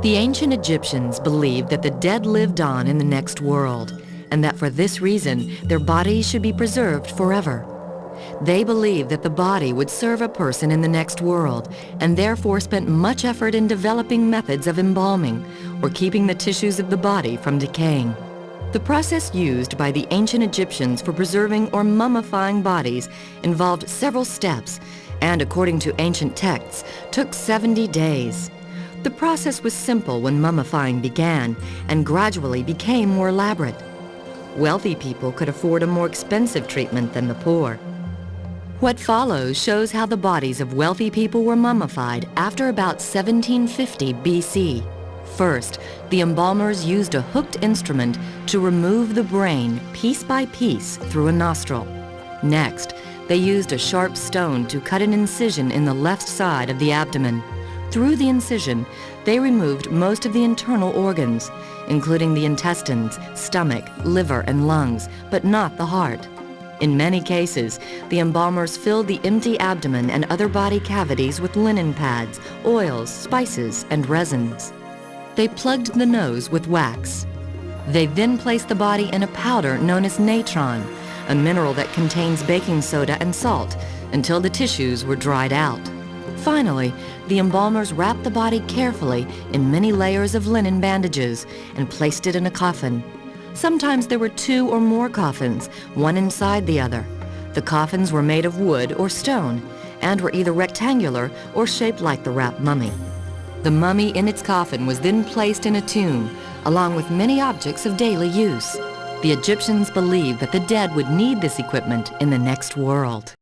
The ancient Egyptians believed that the dead lived on in the next world, and that for this reason, their bodies should be preserved forever. They believed that the body would serve a person in the next world, and therefore spent much effort in developing methods of embalming, or keeping the tissues of the body from decaying. The process used by the ancient Egyptians for preserving or mummifying bodies involved several steps, and according to ancient texts, took 70 days. The process was simple when mummifying began, and gradually became more elaborate. Wealthy people could afford a more expensive treatment than the poor. What follows shows how the bodies of wealthy people were mummified after about 1750 BC. First, the embalmers used a hooked instrument to remove the brain piece by piece through a nostril. Next, they used a sharp stone to cut an incision in the left side of the abdomen. Through the incision, they removed most of the internal organs, including the intestines, stomach, liver, and lungs, but not the heart. In many cases, the embalmers filled the empty abdomen and other body cavities with linen pads, oils, spices, and resins. They plugged the nose with wax. They then placed the body in a powder known as natron, a mineral that contains baking soda and salt, until the tissues were dried out. Finally, the embalmers wrapped the body carefully in many layers of linen bandages and placed it in a coffin. Sometimes there were 2 or more coffins, one inside the other. The coffins were made of wood or stone and were either rectangular or shaped like the wrapped mummy. The mummy in its coffin was then placed in a tomb, along with many objects of daily use. The Egyptians believed that the dead would need this equipment in the next world.